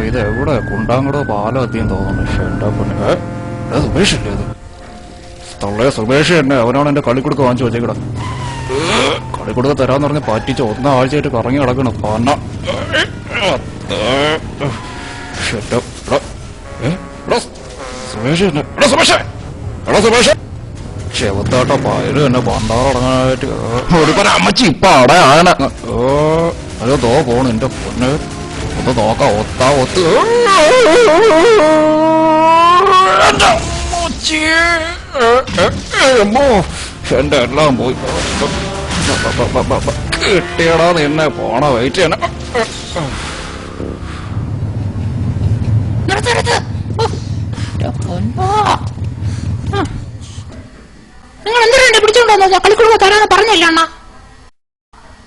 ഇത് എവിടെ കുണ്ടാങ്കടോ പാലോ എത്തിയും തോന്നുന്നു. പക്ഷെ എന്താ പൊന്നെ സുമേഷല്ലേ ഇത്? തള്ളേ സുമേഷ് തന്നെ. അവനാണ് എന്റെ കളിക്കുടുക്ക വാങ്ങിച്ചു വെച്ചേക്കട. കളിക്കുടുക്ക തരാന്ന് പറഞ്ഞ് പറ്റിച്ച് ഒന്നാഴ്ചയായിട്ട് കറങ്ങി കിടക്കണം. പന്ന സുമേഷ് തന്നെ. സുമേഷ് സുമേഷ് ചെവത്താട്ടോ പയറ് തന്നെ പണ്ടാറടങ്ങാനായിട്ട് ഒരു അമ്മച്ചി ഇപ്പൊ അവിടെ ആണ്. അയ്യോ തോ പോണു എന്റെ പൊന്ന്. ഒന്ന് നോക്കാം. ഒത്താ ഒത്ത് എന്റെ എല്ലാം പോയി. കിട്ടിയടാ നിന്നെ പോണ വെയിറ്റ് ചെയ്യണം. നിങ്ങൾ എന്തിനാ പിടിച്ചോണ്ടോ കളിക്കുടുക്ക തരാന്ന് പറഞ്ഞില്ല അണ്ണാ?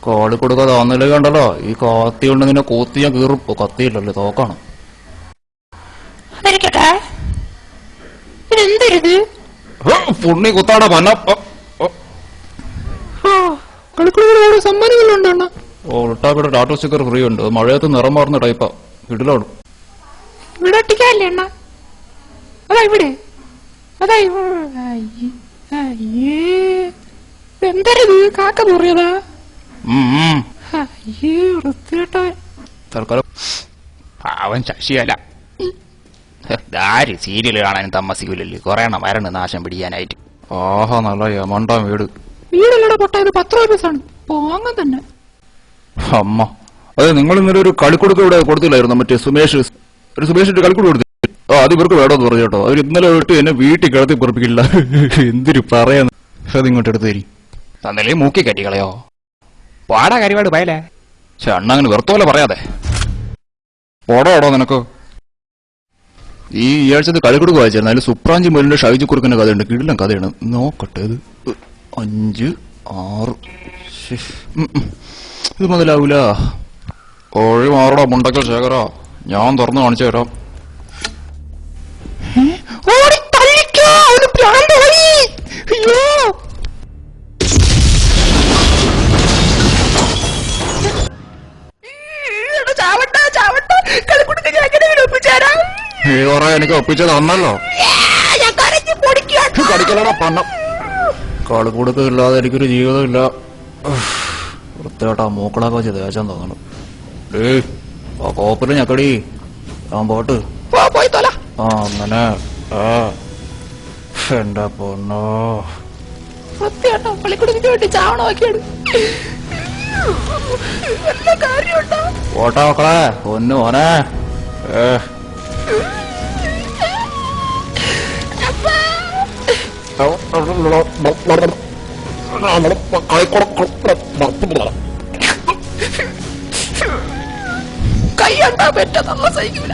കളിക്കുടുക്ക തന്നില്ലേ കണ്ടല്ലോ. ഈ കത്തി കൊണ്ട് നിന്നെ കോത്തി ഞാൻ കീറും. കത്തിയില്ലല്ലേ തോക്കാണ്. ഇതെന്തരുത് പുണ്ണി കുത്താടാ പന്ന. കളിക്കുടുക്ക സമ്മാനങ്ങളുണ്ടോ? ഒട്ടാക്കടെ ടാറ്റോ സ്റ്റിക്കർ ഫ്രീ ഉണ്ട്. മഴയത്ത് നിറം മാറുന്ന ടൈപ്പാ. ഇടിലാണ് ഇവിടെ ഒട്ടിക്കാല്ലേ അണ്ണ? അതാ ഇവിടെ. അതാ എന്തരത്? കാക്ക മുറിയതാ? തൽക്കാലം അവൻ ശശിയല്ല. ആര് സീരിയൽ കാണാനും താമസിക്കൂലല്ലേ? കൊറേ എണ്ണം വരണം നാശം പിടിക്കാനായിട്ട്. ആഹാ നല്ല യമണ്ടാം വീട്. വീടല്ലടാ പൊട്ടായത് 10 രൂപയാണ്. പോങ്ങ തന്നെ. അമ്മ അതെ നിങ്ങൾ ഇന്നലെ ഒരു കളിക്കുടുക്ക ഇവിടെ കൊടുത്തില്ലായിരുന്നു. മറ്റേ സുമേഷ് ഒരു സുമേഷിന്റെ കളിക്കുടു കൊടുത്തു. അത് ഇവർക്ക് വേണമെന്ന് പറഞ്ഞു കേട്ടോ. അവർ ഇന്നലെ വിട്ട് എന്നെ വീട്ടിൽ കിടത്തി പൊറപ്പിക്കില്ല. എന്തിനു പറയാന്ന്. അതിങ്ങോട്ട് എടുത്ത് തരി. തന്നല്ലേ മൂക്കി കെട്ടിക്കളയോ? പാടാ കരിപാട് പയലേ. അണ്ണ അങ്ങനെ വെറുത്തോലെ പറയാതെ. പോടാടോ നിനക്ക്. ഈ ആഴ്ചത്തെ കളിക്കുടുക്ക വായിച്ചായിരുന്നു. അതിൽ സുപ്രാഞ്ചി മുരളിന്റെ ഷൈജു കുറുക്കിന്റെ കഥയുണ്ട്. കിടിലൻ കഥയാണ്. നോക്കട്ടെ. ഇത് 5, 6 ഇത് മുതലാവൂല. കോഴി മാറടാ മുണ്ടക്കൽ ശേഖരാ. ഞാൻ തുറന്നു കാണിച്ചു തരാം. എനിക്ക് ഒപ്പിച്ചത് തന്നല്ലോ. കടിക്കലടാ പണം. കളിക്കുടുക്കില്ലാതെ എനിക്കൊരു ജീവിതമില്ല. വൃത്തിയായിട്ടാ മൂക്കളൊക്കെ വെച്ച് തേച്ചാൻ തോന്നണം. ആ കോപ്പില് ഞക്കടി. ഞാൻ പോട്ട്. ആ അങ്ങനെ. എന്റെ പൊന്നോ കളിക്കുടുക്ക് വേണ്ടി ചാവണോക്കിയാണ്. പോട്ടാ മക്കളെ. പൊന്നു മോനെ. കൈ കണ്ടാ പറ്റാ. നമ്മൾ സഹിക്കൂല.